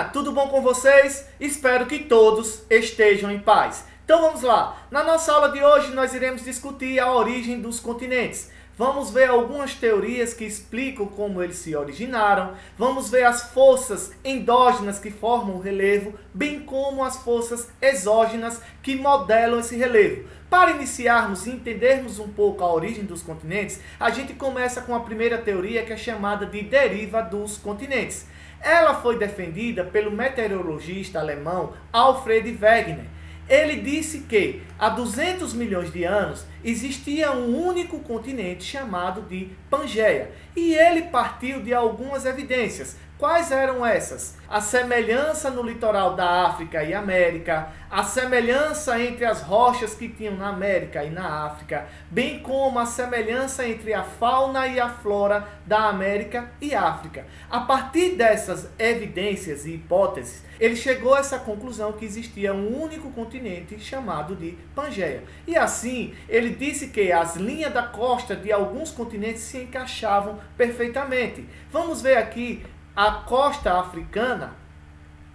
galerinha, tudo bom com vocês? Espero que todos estejam em paz. Então vamos lá, na nossa aula de hoje nós iremos discutir a origem dos continentes. Vamos ver algumas teorias que explicam como eles se originaram, vamos ver as forças endógenas que formam o relevo, bem como as forças exógenas que modelam esse relevo. Para iniciarmos e entendermos um pouco a origem dos continentes, a gente começa com a primeira teoria, que é chamada de deriva dos continentes. Ela foi defendida pelo meteorologista alemão Alfred Wegener. Ele disse que há 200 milhões de anos existia um único continente chamado de Pangeia. E ele partiu de algumas evidências. Quais eram essas? A semelhança no litoral da África e América, a semelhança entre as rochas que tinham na América e na África, bem como a semelhança entre a fauna e a flora da América e África. A partir dessas evidências e hipóteses, ele chegou a essa conclusão que existia um único continente chamado de Pangeia. E assim, ele disse que as linhas da costa de alguns continentes se encaixavam perfeitamente. Vamos ver aqui a costa africana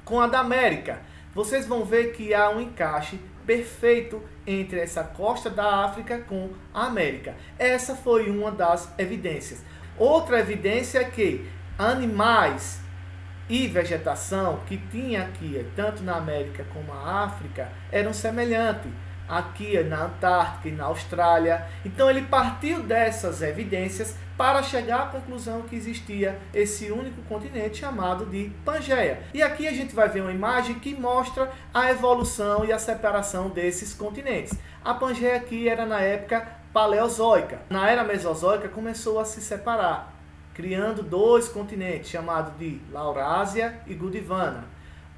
com a da América. Vocês vão ver que há um encaixe perfeito entre essa costa da África com a América. Essa foi uma das evidências. Outra evidência é que animais e vegetação que tinha aqui, tanto na América como na África, eram semelhantes. Aqui na Antártica e na Austrália. Então ele partiu dessas evidências para chegar à conclusão que existia esse único continente chamado de Pangeia. E aqui a gente vai ver uma imagem que mostra a evolução e a separação desses continentes. A Pangeia aqui era na época paleozoica. Na era mesozoica começou a se separar, criando dois continentes chamados de Laurásia e Gondwana.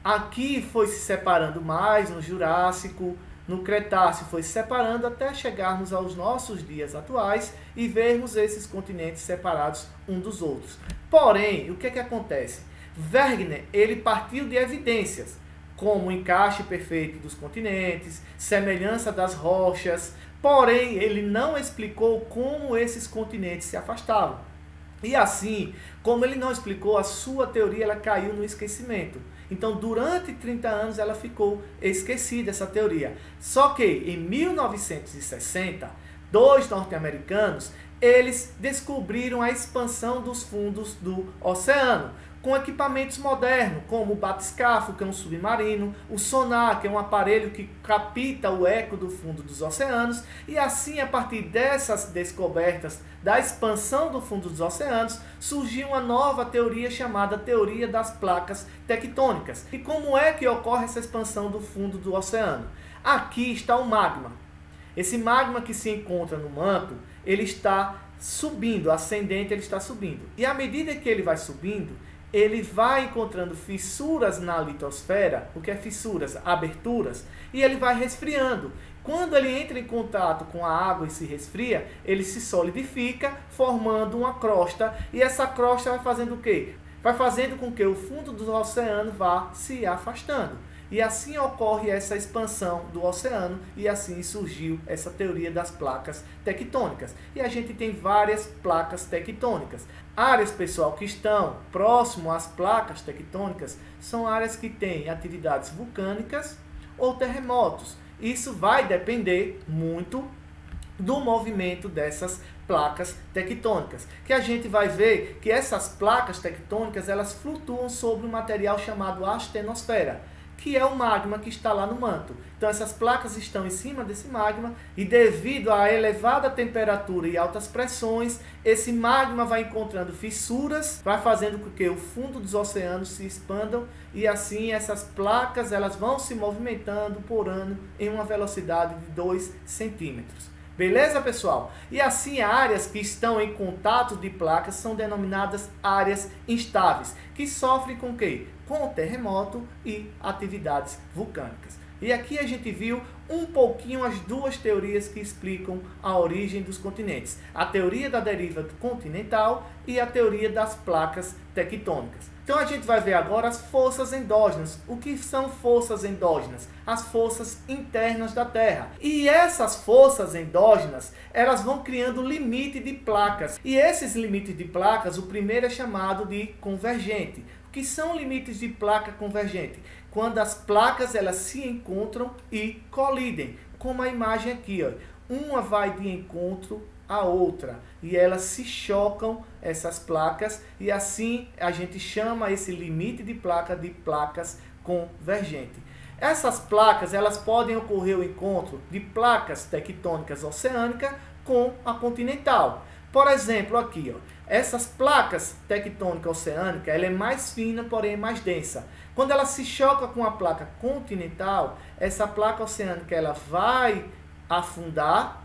Aqui foi se separando mais no Jurássico. No Cretáceo foi se separando até chegarmos aos nossos dias atuais e vermos esses continentes separados uns dos outros. Porém, o que é que acontece? Wegener, ele partiu de evidências, como o encaixe perfeito dos continentes, semelhança das rochas, porém ele não explicou como esses continentes se afastavam. E assim, como ele não explicou, a sua teoria ela caiu no esquecimento. Então, durante 30 anos, ela ficou esquecida, essa teoria. Só que, em 1960, dois norte-americanos, eles descobriram a expansão dos fundos do oceano, com equipamentos modernos, como o batiscafo, que é um submarino, o sonar, que é um aparelho que capta o eco do fundo dos oceanos, e assim, a partir dessas descobertas da expansão do fundo dos oceanos, surgiu uma nova teoria chamada teoria das placas tectônicas. E como é que ocorre essa expansão do fundo do oceano? Aqui está o magma. Esse magma que se encontra no manto, ele está subindo, ascendente, ele está subindo. E à medida que ele vai subindo, ele vai encontrando fissuras na litosfera. O que é fissuras? Aberturas. E ele vai resfriando. Quando ele entra em contato com a água e se resfria, ele se solidifica, formando uma crosta. E essa crosta vai fazendo o quê? Vai fazendo com que o fundo do oceano vá se afastando. E assim ocorre essa expansão do oceano e assim surgiu essa teoria das placas tectônicas. E a gente tem várias placas tectônicas. Áreas, pessoal, que estão próximo às placas tectônicas são áreas que têm atividades vulcânicas ou terremotos. Isso vai depender muito do movimento dessas placas tectônicas, que a gente vai ver que essas placas tectônicas elas flutuam sobre um material chamado astenosfera, que é o magma que está lá no manto. Então essas placas estão em cima desse magma e devido à elevada temperatura e altas pressões, esse magma vai encontrando fissuras, vai fazendo com que o fundo dos oceanos se expandam e assim essas placas elas vão se movimentando por ano em uma velocidade de 2 centímetros. Beleza, pessoal? E assim, áreas que estão em contato de placas são denominadas áreas instáveis, que sofrem com o quê? Com o terremoto e atividades vulcânicas. E aqui a gente viu um pouquinho as duas teorias que explicam a origem dos continentes. A teoria da deriva continental e a teoria das placas tectônicas. Então a gente vai ver agora as forças endógenas. O que são forças endógenas? As forças internas da Terra. E essas forças endógenas, elas vão criando limite de placas. E esses limites de placas, o primeiro é chamado de convergente. que são limites de placa convergente? Quando as placas elas se encontram e colidem, como a imagem aqui, ó. Uma vai de encontro à outra e elas se chocam, essas placas, e assim a gente chama esse limite de placa de placas convergentes. Essas placas elas podem ocorrer o encontro de placas tectônicas oceânicas com a continental. Por exemplo, aqui, ó, essas placas tectônicas oceânicas, ela é mais fina, porém mais densa. Quando ela se choca com a placa continental, essa placa oceânica ela vai afundar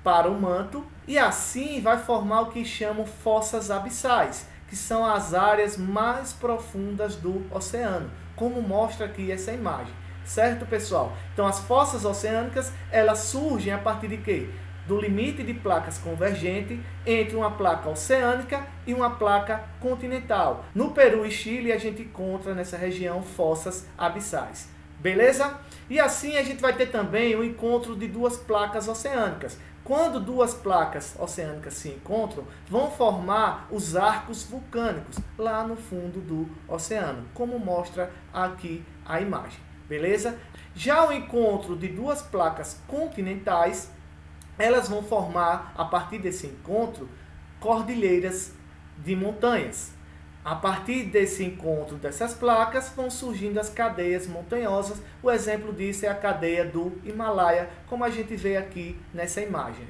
para o manto e assim vai formar o que chamam fossas abissais, que são as áreas mais profundas do oceano, como mostra aqui essa imagem. Certo, pessoal? Então, as fossas oceânicas, elas surgem a partir de quê? Do limite de placas convergentes entre uma placa oceânica e uma placa continental. No Peru e Chile, a gente encontra nessa região fossas abissais. Beleza? E assim a gente vai ter também o encontro de duas placas oceânicas. Quando duas placas oceânicas se encontram, vão formar os arcos vulcânicos lá no fundo do oceano, como mostra aqui a imagem. Beleza? Já o encontro de duas placas continentais, elas vão formar, a partir desse encontro, cordilheiras de montanhas. A partir desse encontro dessas placas, vão surgindo as cadeias montanhosas. O exemplo disso é a cadeia do Himalaia, como a gente vê aqui nessa imagem.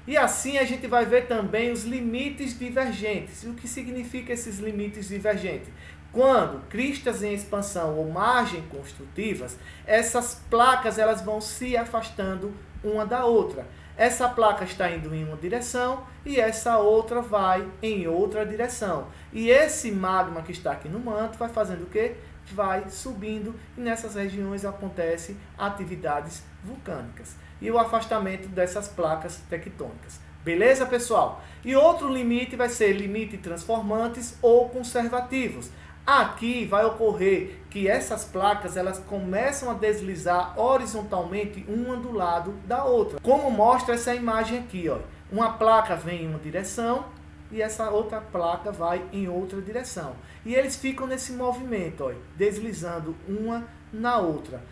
E assim a gente vai ver também os limites divergentes. E o que significa esses limites divergentes? Quando cristas em expansão ou margem construtivas, essas placas elas vão se afastando uma da outra. Essa placa está indo em uma direção e essa outra vai em outra direção. E esse magma que está aqui no manto vai fazendo o quê? Vai subindo e nessas regiões acontecem atividades vulcânicas e o afastamento dessas placas tectônicas. Beleza, pessoal? E outro limite vai ser limite transformantes ou conservativos. Aqui vai ocorrer que essas placas elas começam a deslizar horizontalmente uma do lado da outra. Como mostra essa imagem aqui, ó. Uma placa vem em uma direção e essa outra placa vai em outra direção. E eles ficam nesse movimento, ó, deslizando uma na outra.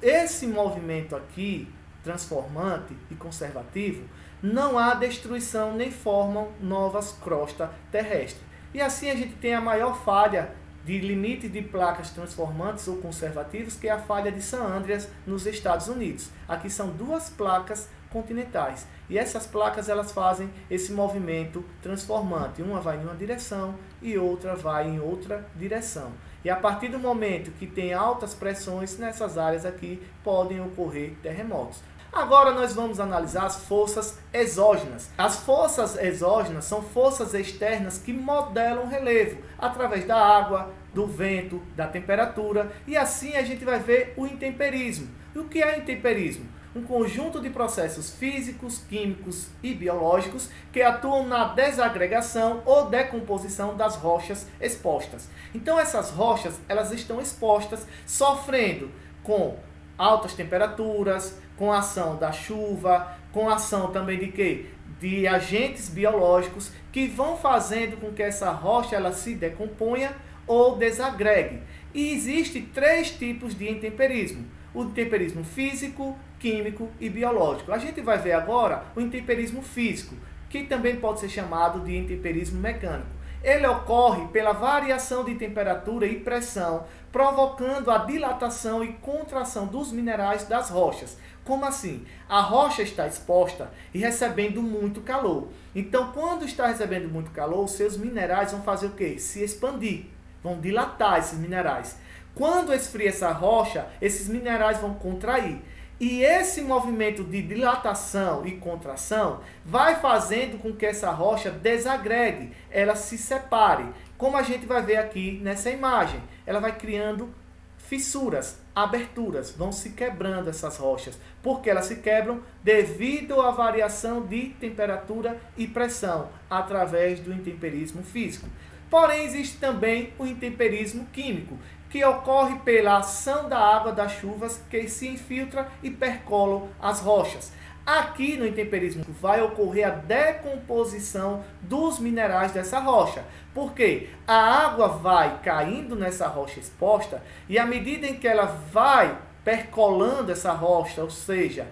Esse movimento aqui, transformante e conservativo, não há destruição nem formam novas crostas terrestres. E assim a gente tem a maior falha de limite de placas transformantes ou conservativos, que é a falha de San Andreas, nos Estados Unidos. Aqui são duas placas continentais. E essas placas elas fazem esse movimento transformante. Uma vai em uma direção e outra vai em outra direção. E a partir do momento que tem altas pressões nessas áreas aqui, podem ocorrer terremotos. Agora nós vamos analisar as forças exógenas. As forças exógenas são forças externas que modelam o relevo através da água, do vento, da temperatura, e assim a gente vai ver o intemperismo. E o que é o intemperismo? Um conjunto de processos físicos, químicos e biológicos que atuam na desagregação ou decomposição das rochas expostas. Então essas rochas elas estão expostas, sofrendo com altas temperaturas, com a ação da chuva, com a ação também de quê? De agentes biológicos que vão fazendo com que essa rocha ela se decomponha ou desagregue. E existem três tipos de intemperismo: o intemperismo físico, químico e biológico. A gente vai ver agora o intemperismo físico, que também pode ser chamado de intemperismo mecânico. Ele ocorre pela variação de temperatura e pressão, provocando a dilatação e contração dos minerais das rochas. Como assim? A rocha está exposta e recebendo muito calor. Então, quando está recebendo muito calor, os seus minerais vão fazer o quê? Se expandir, vão dilatar esses minerais. Quando esfria essa rocha, esses minerais vão contrair. E esse movimento de dilatação e contração vai fazendo com que essa rocha desagregue, ela se separe. Como a gente vai ver aqui nessa imagem, ela vai criando fissuras, aberturas, vão se quebrando essas rochas. Porque elas se quebram devido à variação de temperatura e pressão, através do intemperismo físico. Porém, existe também o intemperismo químico, que ocorre pela ação da água das chuvas que se infiltra e percolam as rochas. Aqui no intemperismo vai ocorrer a decomposição dos minerais dessa rocha. Por quê? A água vai caindo nessa rocha exposta e à medida em que ela vai percolando essa rocha, ou seja,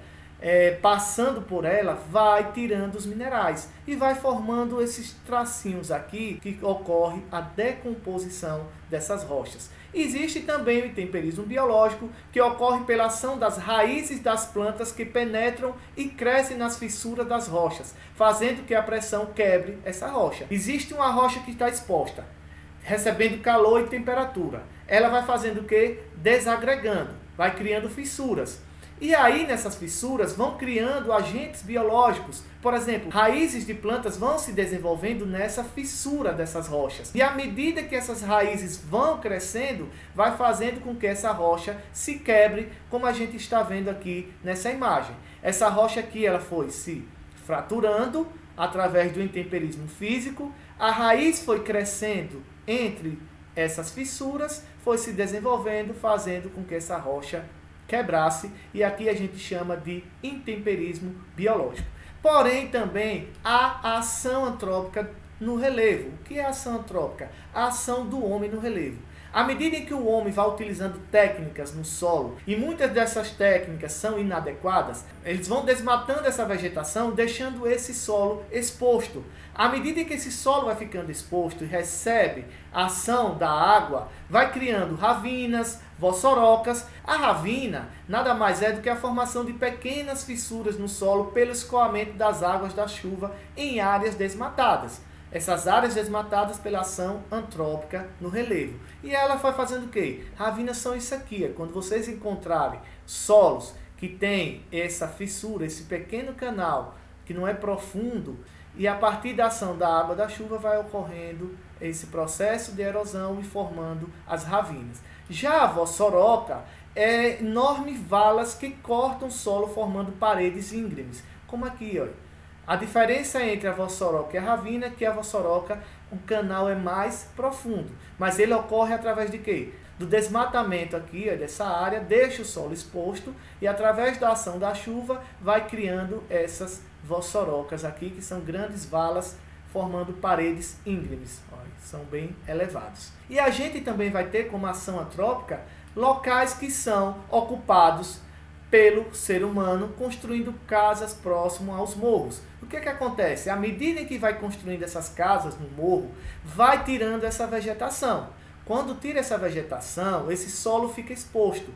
passando por ela, vai tirando os minerais e vai formando esses tracinhos aqui que ocorre a decomposição dessas rochas. Existe também o intemperismo biológico, que ocorre pela ação das raízes das plantas que penetram e crescem nas fissuras das rochas, fazendo que a pressão quebre essa rocha. Existe uma rocha que está exposta, recebendo calor e temperatura. Ela vai fazendo o quê? Desagregando, vai criando fissuras. E aí, nessas fissuras, vão criando agentes biológicos. Por exemplo, raízes de plantas vão se desenvolvendo nessa fissura dessas rochas. E à medida que essas raízes vão crescendo, vai fazendo com que essa rocha se quebre, como a gente está vendo aqui nessa imagem. Essa rocha aqui, ela foi se fraturando através do intemperismo físico. A raiz foi crescendo entre essas fissuras, foi se desenvolvendo, fazendo com que essa rocha quebrasse, e aqui a gente chama de intemperismo biológico. Porém, também há a ação antrópica no relevo. O que é a ação antrópica? A ação do homem no relevo. À medida em que o homem vai utilizando técnicas no solo, e muitas dessas técnicas são inadequadas, eles vão desmatando essa vegetação, deixando esse solo exposto. À medida em que esse solo vai ficando exposto e recebe a ação da água, vai criando ravinas, vossorocas. A ravina nada mais é do que a formação de pequenas fissuras no solo pelo escoamento das águas da chuva em áreas desmatadas. Essas áreas desmatadas pela ação antrópica no relevo. E ela vai fazendo o quê? Ravinas são isso aqui. Quando vocês encontrarem solos que tem essa fissura, esse pequeno canal que não é profundo, e a partir da ação da água da chuva vai ocorrendo esse processo de erosão e formando as ravinas. Já a vossoroca é enormes valas que cortam o solo formando paredes íngremes, como aqui, ó. A diferença entre a vossoroca e a ravina é que a vossoroca, o canal é mais profundo, mas ele ocorre através de quê? Do desmatamento aqui, ó, dessa área, deixa o solo exposto e através da ação da chuva vai criando essas vossorocas aqui, que são grandes valas formando paredes íngremes, ó, são bem elevados. E a gente também vai ter como ação antrópica locais que são ocupados pelo ser humano, construindo casas próximo aos morros. O que acontece? À medida em que vai construindo essas casas no morro, vai tirando essa vegetação. Quando tira essa vegetação, esse solo fica exposto.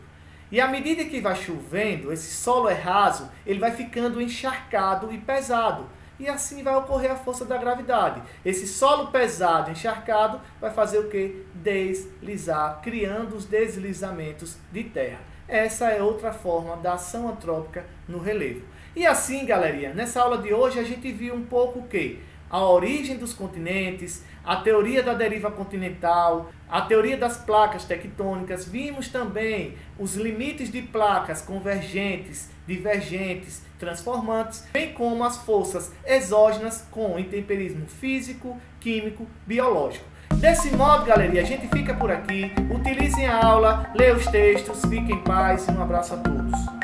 E à medida que vai chovendo, esse solo é raso, ele vai ficando encharcado e pesado. E assim vai ocorrer a força da gravidade. Esse solo pesado, encharcado, vai fazer o quê? Deslizar, criando os deslizamentos de terra. Essa é outra forma da ação antrópica no relevo. E assim, galerinha, nessa aula de hoje a gente viu um pouco o quê? A origem dos continentes, a teoria da deriva continental, a teoria das placas tectônicas. Vimos também os limites de placas convergentes, divergentes, transformantes, bem como as forças exógenas com intemperismo físico, químico, biológico. Desse modo, galerinha, a gente fica por aqui. Utilizem a aula, leiam os textos, fiquem em paz e um abraço a todos.